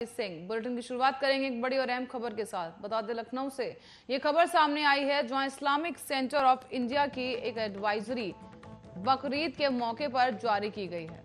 Singh bulletin की शुरुआत करेंगे एक बड़ी और अहम खबर के साथ। बता दें लखनऊ से ये खबर सामने आई है जहां इस्लामिक सेंटर ऑफ इंडिया की एक एडवाइजरी बकरीद के मौके पर जारी की गई है।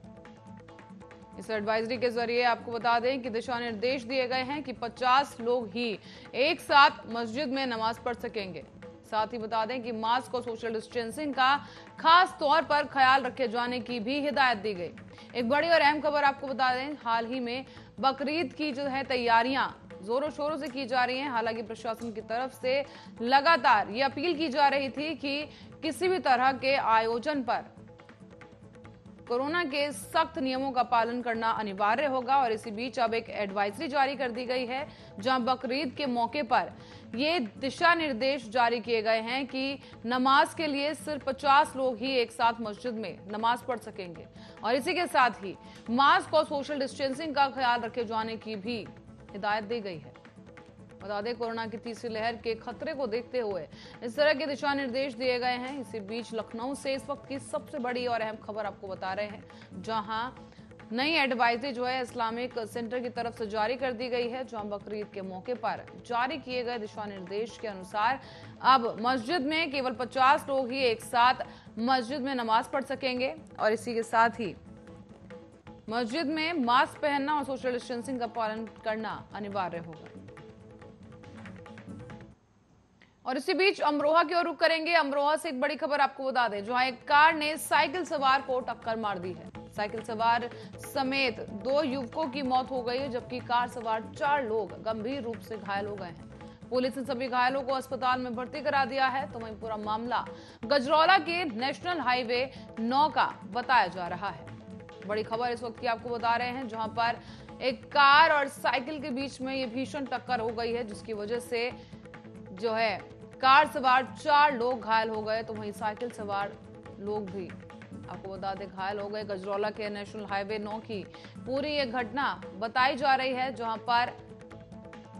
इस एडवाइजरी के जरिए आपको बता दें कि दिशा निर्देश दिए गए हैं कि 50 लोग ही एक साथ मस्जिद में नमाज पढ़ सकेंगे। साथ ही बता दें कि मास्क और सोशल डिस्टेंसिंग का खास तौर पर ख्याल रखे जाने की भी हिदायत दी गई। एक बड़ी और अहम खबर आपको बता दें, हाल ही में बकरीद की जो है तैयारियां जोरों शोरों से की जा रही हैं। हालांकि प्रशासन की तरफ से लगातार ये अपील की जा रही थी कि किसी भी तरह के आयोजन पर कोरोना के सख्त नियमों का पालन करना अनिवार्य होगा और इसी बीच अब एक एडवाइजरी जारी कर दी गई है जहां बकरीद के मौके पर ये दिशा निर्देश जारी किए गए हैं कि नमाज के लिए सिर्फ 50 लोग ही एक साथ मस्जिद में नमाज पढ़ सकेंगे और इसी के साथ ही मास्क और सोशल डिस्टेंसिंग का ख्याल रखे जाने की भी हिदायत दी गई है। बता दें कोरोना की तीसरी लहर के खतरे को देखते हुए इस तरह के दिशा निर्देश दिए गए हैं। इसी बीच लखनऊ से इस वक्त की सबसे बड़ी और अहम खबर आपको बता रहे हैं जहां नई एडवाइजरी जो है इस्लामिक सेंटर की तरफ से जारी कर दी गई है, जहां बकरीद के मौके पर जारी किए गए दिशा निर्देश के अनुसार अब मस्जिद में केवल 50 लोग ही एक साथ मस्जिद में नमाज पढ़ सकेंगे और इसी के साथ ही मस्जिद में मास्क पहनना और सोशल डिस्टेंसिंग का पालन करना अनिवार्य होगा। और इसी बीच अमरोहा की ओर रुख करेंगे। अमरोहा से एक बड़ी खबर आपको बता दें जहां एक कार ने साइकिल सवार को टक्कर मार दी है। साइकिल सवार समेत 2 युवकों की मौत हो गई है जबकि कार सवार 4 लोग गंभीर रूप से घायल हो गए हैं। पुलिस ने सभी घायलों को अस्पताल में भर्ती करा दिया है। तो वहीं पूरा मामला गजरौला के नेशनल हाईवे 9 का बताया जा रहा है। बड़ी खबर इस वक्त की आपको बता रहे हैं जहां पर एक कार और साइकिल के बीच में ये भीषण टक्कर हो गई है जिसकी वजह से जो है कार सवार 4 लोग घायल हो गए। तो वहीं साइकिल सवार लोग भी आपको बता दें घायल हो गए। गजरौला के नेशनल हाईवे 9 की पूरी ये घटना बताई जा रही है जहां पर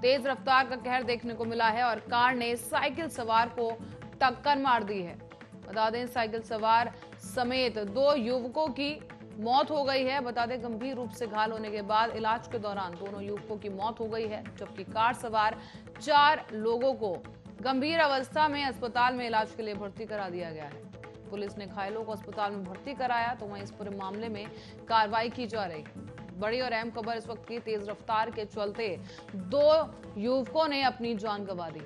तेज रफ्तार का कहर देखने को मिला है और कार ने साइकिल सवार को टक्कर मार दी है। बता दें साइकिल सवार समेत 2 युवकों की मौत हो गई है। बता दें गंभीर रूप से घायल होने के बाद इलाज के दौरान दोनों युवकों की मौत हो गई है जबकि कार सवार 4 लोगों को गंभीर अवस्था में अस्पताल में इलाज के लिए भर्ती करा दिया गया है। पुलिस ने घायलों को अस्पताल में भर्ती कराया। तो वहीं इस पूरे मामले में कार्रवाई की जा रही है। बड़ी और अहम खबर इस वक्त की, तेज रफ्तार के चलते 2 युवकों ने अपनी जान गंवा दी।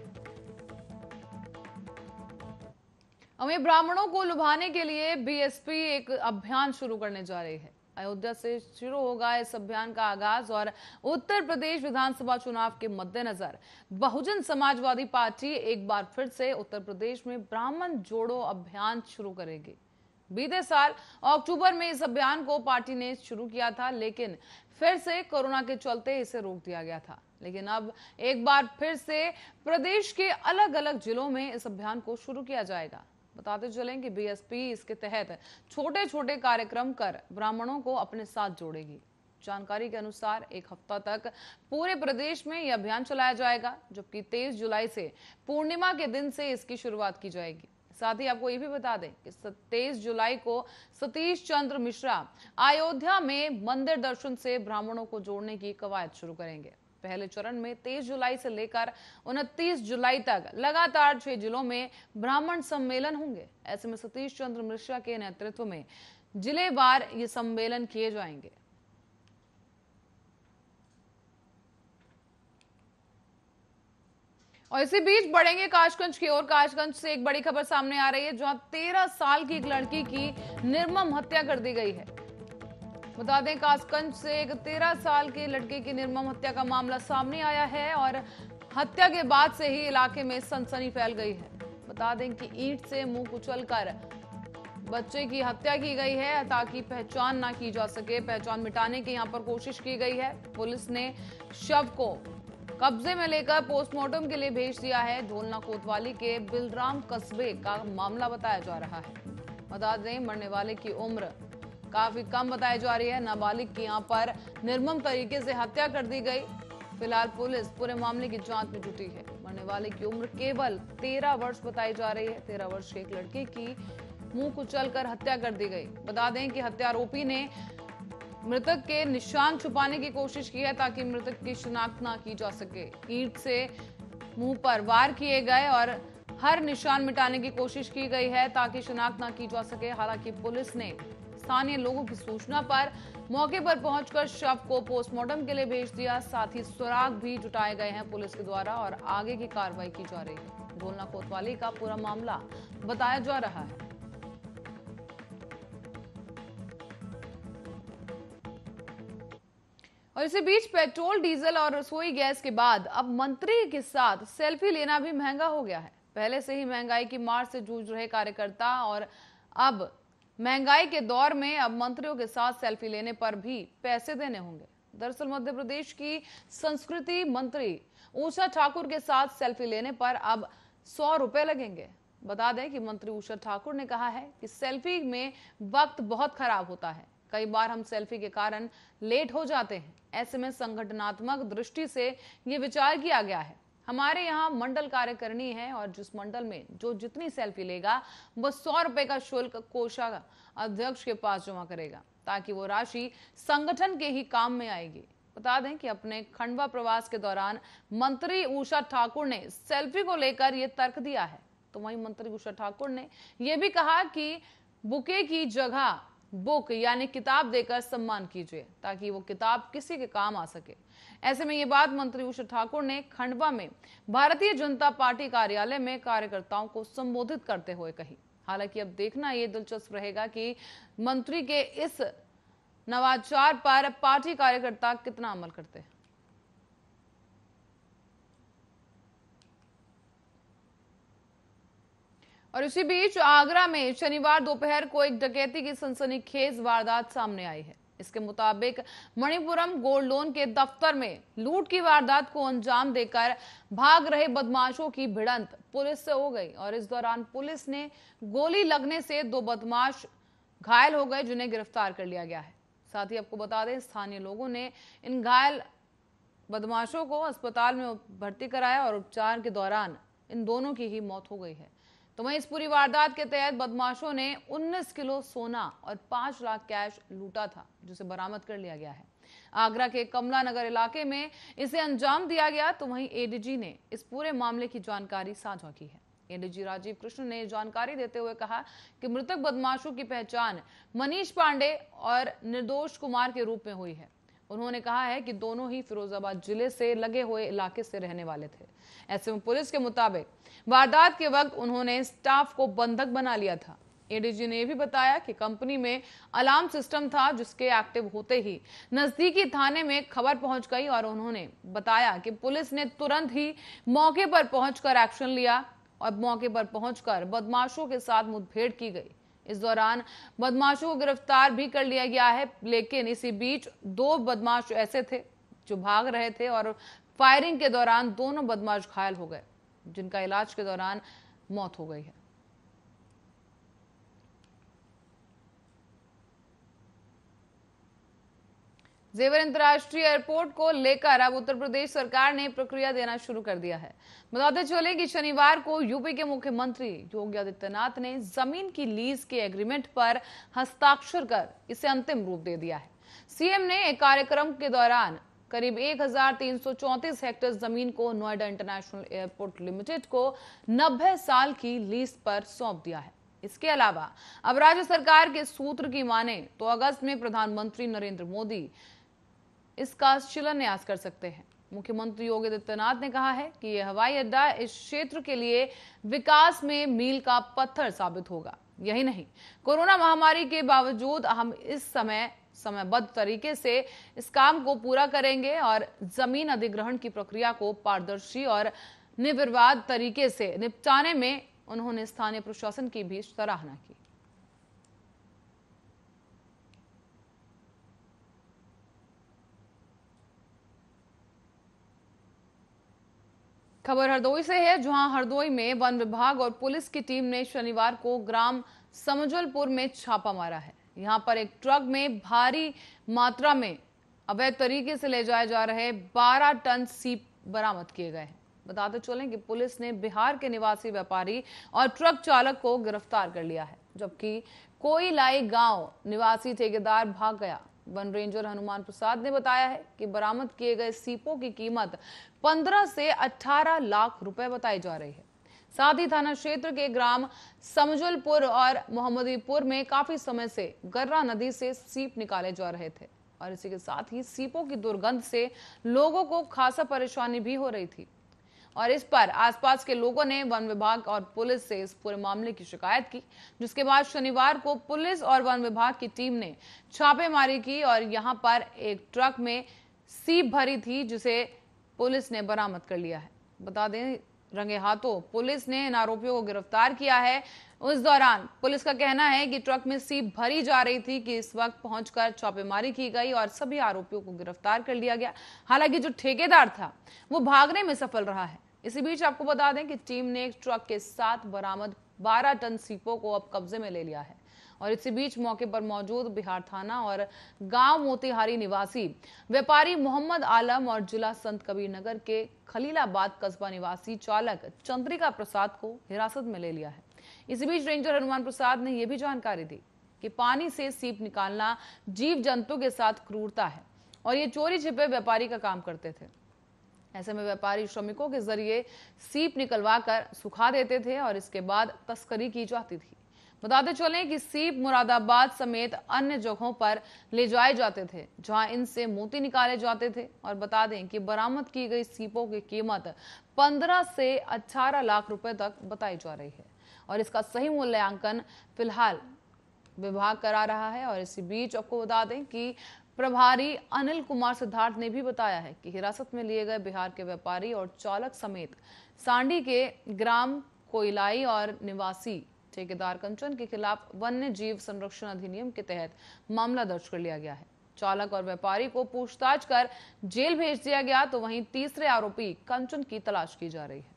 वहीं ब्राह्मणों को लुभाने के लिए बीएसपी एक अभियान शुरू करने जा रही है। अयोध्या से शुरू होगा इस अभियान का आगाज और उत्तर प्रदेश विधानसभा चुनाव के मद्देनजर बहुजन समाजवादी पार्टी एक बार फिर से उत्तर प्रदेश में ब्राह्मण जोड़ो अभियान शुरू करेगी। बीते साल अक्टूबर में इस अभियान को पार्टी ने शुरू किया था लेकिन फिर से कोरोना के चलते इसे रोक दिया गया था। लेकिन अब एक बार फिर से प्रदेश के अलग अलग जिलों में इस अभियान को शुरू किया जाएगा। बताते चलें कि बीएसपी इसके तहत छोटे छोटे कार्यक्रम कर ब्राह्मणों को अपने साथ जोड़ेगी। जानकारी के अनुसार एक हफ्ता तक पूरे प्रदेश में यह अभियान चलाया जाएगा जबकि 23 जुलाई से पूर्णिमा के दिन से इसकी शुरुआत की जाएगी। साथ ही आपको ये भी बता दें कि 23 जुलाई को सतीश चंद्र मिश्रा अयोध्या में मंदिर दर्शन से ब्राह्मणों को जोड़ने की कवायद शुरू करेंगे। पहले चरण में 23 जुलाई से लेकर 29 जुलाई तक लगातार 6 जिलों में ब्राह्मण सम्मेलन होंगे। ऐसे में सतीश चंद्र मिश्रा के नेतृत्व में जिलेवार ये सम्मेलन किए जाएंगे। और इसी बीच बढ़ेंगे काशगंज की ओर। काशगंज से एक बड़ी खबर सामने आ रही है जहां 13 साल की एक लड़की की निर्मम हत्या कर दी गई है। बता दें कासगंज से एक 13 साल की लड़की की निर्मम हत्या का मामला सामने आया है और हत्या के बाद से ही इलाके में सनसनी फैल गई है। बता दें कि ईंट से मुंह कुचलकर बच्चे की हत्या की गई है ताकि पहचान ना की जा सके। पहचान मिटाने की यहां पर कोशिश की गई है। पुलिस ने शव को कब्जे में लेकर पोस्टमार्टम के लिए भेज दिया है। ढोलना कोतवाली के बिलराम कस्बे का मामला बताया जा रहा है। बता दें मरने वाले की उम्र काफी कम बताई जा रही है। नाबालिग की यहां पर निर्मम तरीके से हत्या कर दी गई। फिलहाल पुलिस पूरे मामले की जांच में जुटी है। मरने वाले की उम्र केवल 13 वर्ष बताई जा रही है। 13 वर्ष की एक लड़की की मुंह कुचलकर हत्या कर दी गई। बता दें कि हत्यारोपी ने मृतक के निशान छुपाने की कोशिश की है ताकि मृतक की शिनाख्त ना की जा सके। ईंट से मुंह पर वार किए गए और हर निशान मिटाने की कोशिश की गई है ताकि शिनाख्त ना की जा सके। हालांकि पुलिस ने स्थानीय लोगों की सूचना पर मौके पर पहुंचकर शव को पोस्टमार्टम के लिए भेज दिया। साथ ही सुराग भी जुटाए गए हैं पुलिस के द्वारा और आगे की कार्रवाई की जा रही है। ढोलना कोतवाली का पूरा मामला बताया जा रहा है। और इसी बीच पेट्रोल, डीजल और रसोई गैस के बाद अब मंत्री के साथ सेल्फी लेना भी महंगा हो गया है। पहले से ही महंगाई की मार से जूझ रहे कार्यकर्ता और अब महंगाई के दौर में अब मंत्रियों के साथ सेल्फी लेने पर भी पैसे देने होंगे। दरअसल मध्य प्रदेश की संस्कृति मंत्री उषा ठाकुर के साथ सेल्फी लेने पर अब 100 रुपए लगेंगे। बता दें कि मंत्री उषा ठाकुर ने कहा है कि सेल्फी में वक्त बहुत खराब होता है। कई बार हम सेल्फी के कारण लेट हो जाते हैं। ऐसे में संगठनात्मक दृष्टि से ये विचार किया गया है। हमारे यहाँ मंडल कार्यकारिणी है और जिस मंडल में जो जितनी सेल्फी लेगा वह 100 रुपए का शुल्क कोषाध्यक्ष के पास जमा करेगा ताकि वो राशि संगठन के ही काम में आएगी। बता दें कि अपने खंडवा प्रवास के दौरान मंत्री उषा ठाकुर ने सेल्फी को लेकर ये तर्क दिया है। तो वहीं मंत्री उषा ठाकुर ने यह भी कहा कि बुके की जगह बुक यानी किताब देकर सम्मान कीजिए ताकि वो किताब किसी के काम आ सके। ऐसे में ये बात मंत्री उषा ठाकुर ने खंडवा में भारतीय जनता पार्टी कार्यालय में कार्यकर्ताओं को संबोधित करते हुए कही। हालांकि अब देखना ये दिलचस्प रहेगा कि मंत्री के इस नवाचार पर पार्टी कार्यकर्ता कितना अमल करते हैं। और इसी बीच आगरा में शनिवार दोपहर को एक डकैती की सनसनीखेज वारदात सामने आई है। इसके मुताबिक मणिपुरम गोल्ड लोन के दफ्तर में लूट की वारदात को अंजाम देकर भाग रहे बदमाशों की भिड़ंत पुलिस से हो गई और इस दौरान पुलिस ने गोली लगने से 2 बदमाश घायल हो गए जिन्हें गिरफ्तार कर लिया गया है। साथ ही आपको बता दें स्थानीय लोगों ने इन घायल बदमाशों को अस्पताल में भर्ती कराया और उपचार के दौरान इन दोनों की ही मौत हो गई है। तो वहीं इस पूरी वारदात के तहत बदमाशों ने 19 किलो सोना और 5 लाख कैश लूटा था जिसे बरामद कर लिया गया है। आगरा के कमला नगर इलाके में इसे अंजाम दिया गया। तो वहीं एडीजी ने इस पूरे मामले की जानकारी साझा की है। एडीजी राजीव कृष्ण ने जानकारी देते हुए कहा कि मृतक बदमाशों की पहचान मनीष पांडे और निर्दोष कुमार के रूप में हुई है। उन्होंने कहा है कि दोनों ही फिरोजाबाद जिले से लगे हुए इलाके से रहने वाले थे। ऐसे में पुलिस के मुताबिक वारदात के वक्त उन्होंने स्टाफ को बंधक बना लिया था। एडीजी ने यह भी बताया कि कंपनी में अलार्म सिस्टम था जिसके एक्टिव होते ही नजदीकी थाने में खबर पहुंच गई और उन्होंने बताया कि पुलिस ने तुरंत ही मौके पर पहुंचकर एक्शन लिया और मौके पर पहुंचकर बदमाशों के साथ मुठभेड़ की गई। इस दौरान बदमाशों को गिरफ्तार भी कर लिया गया है, लेकिन इसी बीच 2 बदमाश ऐसे थे जो भाग रहे थे और फायरिंग के दौरान दोनों बदमाश घायल हो गए जिनका इलाज के दौरान मौत हो गई है। जेवर अंतर्राष्ट्रीय एयरपोर्ट को लेकर अब उत्तर प्रदेश सरकार ने प्रक्रिया देना शुरू कर दिया है। बताते चले कि शनिवार को यूपी के मुख्यमंत्री योगी आदित्यनाथ ने जमीन की लीज के एग्रीमेंट पर हस्ताक्षर कर इसे अंतिम रूप दे दिया है। सीएम ने एक कार्यक्रम के दौरान करीब 1334 हेक्टेयर जमीन को नोएडा इंटरनेशनल एयरपोर्ट लिमिटेड को 90 साल की लीज पर सौंप दिया है। इसके अलावा अब राज्य सरकार के सूत्र की माने तो अगस्त में प्रधानमंत्री नरेंद्र मोदी इसका शिलान्यास कर सकते हैं। मुख्यमंत्री योगी आदित्यनाथ ने कहा है कि यह हवाई अड्डा इस क्षेत्र के लिए विकास में मील का पत्थर साबित होगा। यही नहीं, कोरोना महामारी के बावजूद हम इस समयबद्ध तरीके से इस काम को पूरा करेंगे और जमीन अधिग्रहण की प्रक्रिया को पारदर्शी और निर्विवाद तरीके से निपटाने में उन्होंने स्थानीय प्रशासन की भी सराहना की। खबर हरदोई से है, जहां हरदोई में वन विभाग और पुलिस की टीम ने शनिवार को ग्राम समजलपुर में छापा मारा है। यहां पर एक ट्रक में भारी मात्रा में अवैध तरीके से ले जाए जा रहे 12 टन सीप बरामद किए गए हैं। बताते चलें कि पुलिस ने बिहार के निवासी व्यापारी और ट्रक चालक को गिरफ्तार कर लिया है, जबकि कोईलाई गांव निवासी ठेकेदार भाग गया। वन रेंजर हनुमान प्रसाद ने बताया है कि बरामद किए गए सीपों की कीमत 15 से 18 लाख रुपए बताई जा रही है। साथ ही थाना क्षेत्र के ग्राम समजुलपुर और मोहम्मदीपुर में काफी समय से गर्रा नदी से सीप निकाले जा रहे थे और इसी के साथ ही सीपों की दुर्गंध से लोगों को खासा परेशानी भी हो रही थी और इस पर आसपास के लोगों ने वन विभाग और पुलिस से इस पूरे मामले की शिकायत की, जिसके बाद शनिवार को पुलिस और वन विभाग की टीम ने छापेमारी की और यहां पर एक ट्रक में सीप भरी थी जिसे पुलिस ने बरामद कर लिया है। बता दें, रंगे हाथों पुलिस ने इन आरोपियों को गिरफ्तार किया है। उस दौरान पुलिस का कहना है कि ट्रक में सीप भरी जा रही थी कि इस वक्त पहुंचकर छापेमारी की गई और सभी आरोपियों को गिरफ्तार कर लिया गया। हालांकि जो ठेकेदार था वो भागने में सफल रहा है। इसी बीच आपको बता दें कि टीम ने एक ट्रक के साथ बरामद 12 टन सीपों को अब कब्जे में ले लिया है और इसी बीच मौके पर मौजूद बिहार थाना और गांव मोतिहारी निवासी व्यापारी मोहम्मद आलम और जिला संत कबीर नगर के खलीलाबाद कस्बा निवासी चालक चंद्रिका प्रसाद को हिरासत में ले लिया है। इसी बीच रेंजर हनुमान प्रसाद ने यह भी जानकारी दी कि पानी से सीप निकालना जीव जंतु के साथ क्रूरता है और ये चोरी छिपे व्यापारी का काम करते थे। ऐसे में व्यापारी श्रमिकों के जरिए सीप निकलवा कर सुखा देते थे और इसके बाद तस्करी की जाती थी। बताते चलें कि सीप मुरादाबाद समेत अन्य जगहों पर ले जाए जाते थे जहां इनसे मोती निकाले जाते थे और बता दें कि बरामद की गई सीपों की कीमत 15 से 18 लाख रुपए तक बताई जा रही है और इसका सही मूल्यांकन फिलहाल विभाग करा रहा है। और इसी बीच आपको बता दें कि प्रभारी अनिल कुमार सिद्धार्थ ने भी बताया है कि हिरासत में लिए गए बिहार के व्यापारी और चालक समेत सांडी के ग्राम कोयलाई और निवासी ठेकेदार कंचन के खिलाफ वन्य जीव संरक्षण अधिनियम के तहत मामला दर्ज कर लिया गया है। चालक और व्यापारी को पूछताछ कर जेल भेज दिया गया तो वहीं तीसरे आरोपी कंचन की तलाश की जा रही है।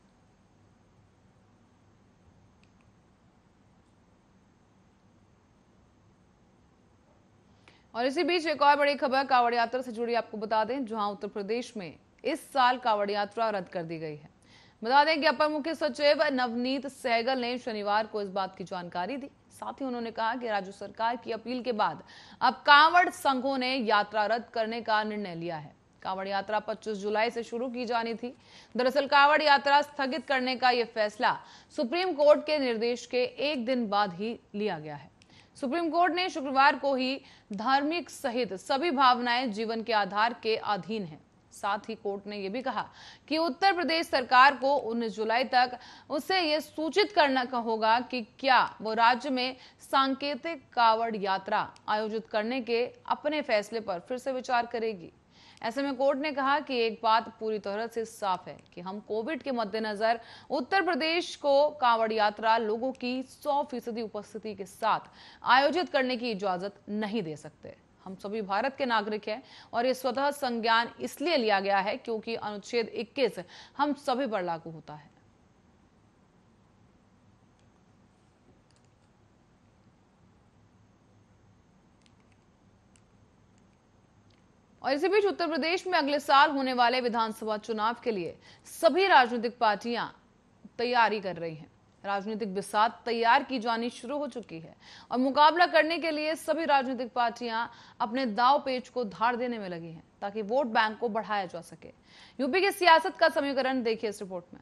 और इसी बीच एक और बड़ी खबर कांवड़ यात्रा से जुड़ी आपको बता दें, जहां उत्तर प्रदेश में इस साल कांवड़ यात्रा रद्द कर दी गई है। बता दें कि अपर मुख्य सचिव नवनीत सहगल ने शनिवार को इस बात की जानकारी दी। साथ ही उन्होंने कहा कि राज्य सरकार की अपील के बाद अब कांवड़ संघों ने यात्रा रद्द करने का निर्णय लिया है। कांवड़ यात्रा 25 जुलाई से शुरू की जानी थी। दरअसल कांवड़ यात्रा स्थगित करने का यह फैसला सुप्रीम कोर्ट के निर्देश के एक दिन बाद ही लिया गया है। सुप्रीम कोर्ट ने शुक्रवार को ही धार्मिक सहित सभी भावनाएं जीवन के आधार के अधीन हैं। साथ ही कोर्ट ने यह भी कहा कि उत्तर प्रदेश सरकार को 19 जुलाई तक उसे यह सूचित करना होगा कि क्या वो राज्य में सांकेतिक कांवड़ यात्रा आयोजित करने के अपने फैसले पर फिर से विचार करेगी। ऐसे में कोर्ट ने कहा कि एक बात पूरी तरह से साफ है कि हम कोविड के मद्देनजर उत्तर प्रदेश को कांवड़ यात्रा लोगों की 100% उपस्थिति के साथ आयोजित करने की इजाजत नहीं दे सकते। हम सभी भारत के नागरिक हैं और ये स्वतः संज्ञान इसलिए लिया गया है क्योंकि अनुच्छेद 21 हम सभी पर लागू होता है। और इसी बीच उत्तर प्रदेश में अगले साल होने वाले विधानसभा चुनाव के लिए सभी राजनीतिक पार्टियां तैयारी कर रही हैं। राजनीतिक बिसात तैयार की जानी शुरू हो चुकी है और मुकाबला करने के लिए सभी राजनीतिक पार्टियां अपने दांव पेच को धार देने में लगी हैं ताकि वोट बैंक को बढ़ाया जा सके। यूपी की सियासत का समीकरण देखिए इस रिपोर्ट में।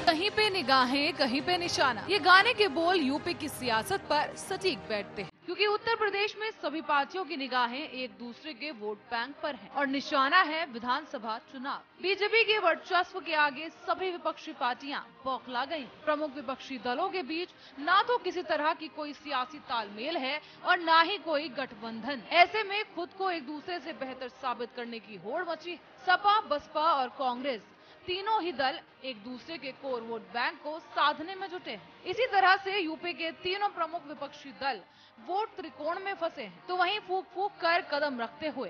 कहीं पे निगाहें कहीं पे निशाना, ये गाने के बोल यूपी की सियासत पर सटीक बैठते हैं क्योंकि उत्तर प्रदेश में सभी पार्टियों की निगाहें एक दूसरे के वोट बैंक पर हैं और निशाना है विधानसभा चुनाव। बीजेपी के वर्चस्व के आगे सभी विपक्षी पार्टियां बौखला गईं। प्रमुख विपक्षी दलों के बीच ना तो किसी तरह की कोई सियासी तालमेल है और ना ही कोई गठबंधन। ऐसे में खुद को एक दूसरे से बेहतर साबित करने की होड़ मची। सपा, बसपा और कांग्रेस तीनों ही दल एक दूसरे के कोर वोट बैंक को साधने में जुटे हैं। इसी तरह से यूपी के तीनों प्रमुख विपक्षी दल वोट त्रिकोण में फंसे हैं। तो वहीं फूक फूक कर कदम रखते हुए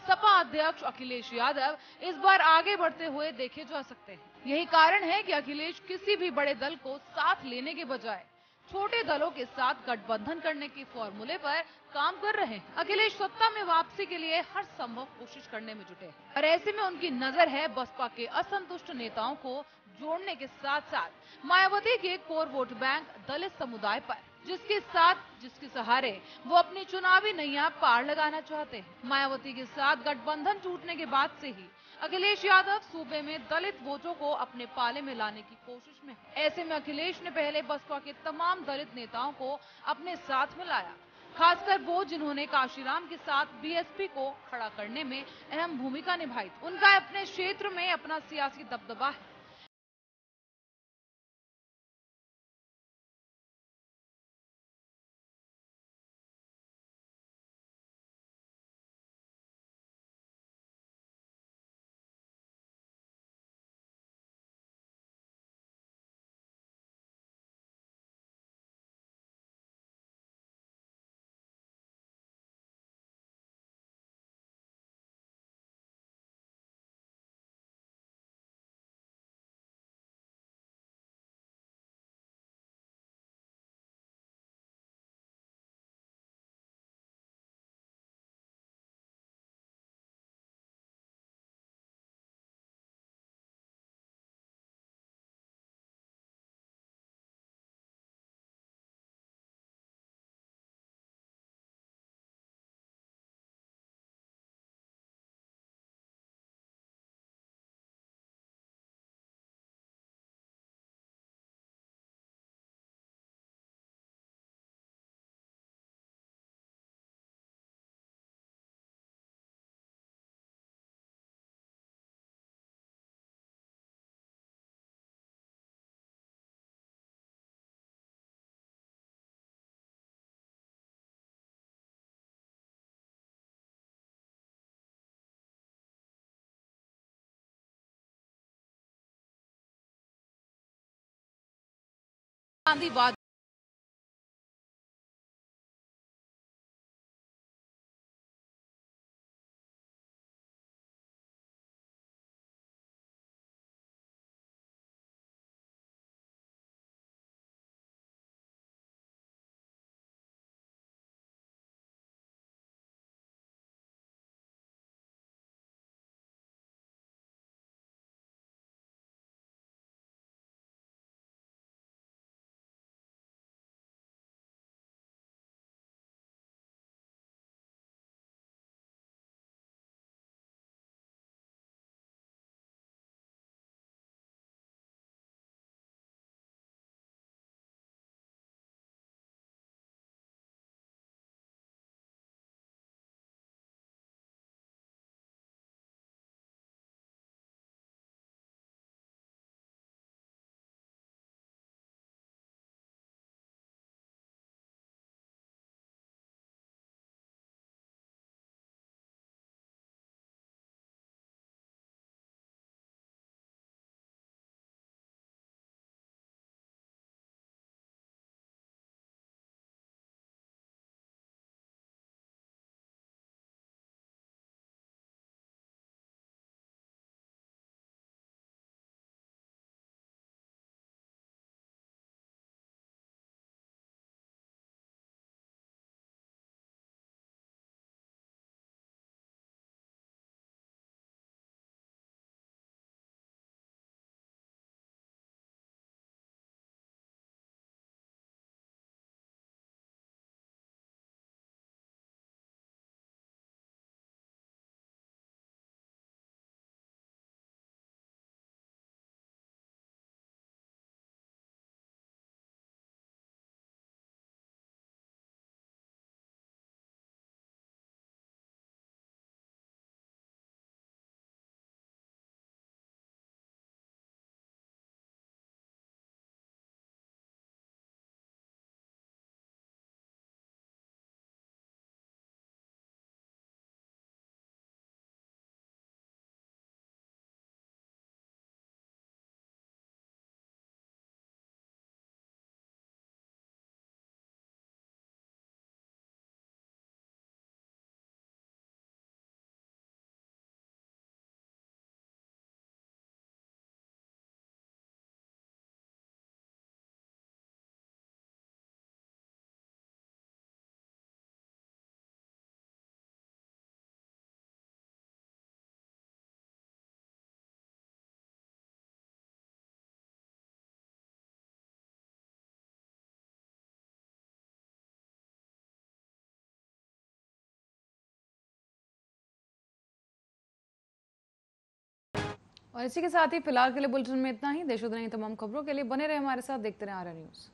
सपा अध्यक्ष अखिलेश यादव इस बार आगे बढ़ते हुए देखे जा सकते हैं। यही कारण है कि अखिलेश किसी भी बड़े दल को साथ लेने के बजाय छोटे दलों के साथ गठबंधन करने के फॉर्मूले पर काम कर रहे हैं। अखिलेश सत्ता में वापसी के लिए हर संभव कोशिश करने में जुटे हैं और ऐसे में उनकी नजर है बसपा के असंतुष्ट नेताओं को जोड़ने के साथ साथ मायावती के कोर वोट बैंक दलित समुदाय पर, जिसके सहारे वो अपनी चुनावी नैया पार लगाना चाहते हैं। मायावती के साथ गठबंधन टूटने के बाद से ही अखिलेश यादव सूबे में दलित वोटों को अपने पाले में लाने की कोशिश में है। ऐसे में अखिलेश ने पहले बसपा के तमाम दलित नेताओं को अपने साथ में लाया, खासकर वो जिन्होंने काशीराम के साथ बीएसपी को खड़ा करने में अहम भूमिका निभाई। उनका अपने क्षेत्र में अपना सियासी दबदबा है। गांधीवाद और इसी के साथ ही फिलहाल के लिए बुलेटिन में इतना ही। देश और दुनिया की तमाम खबरों के लिए बने रहे हमारे साथ, देखते रहे आर्या न्यूज।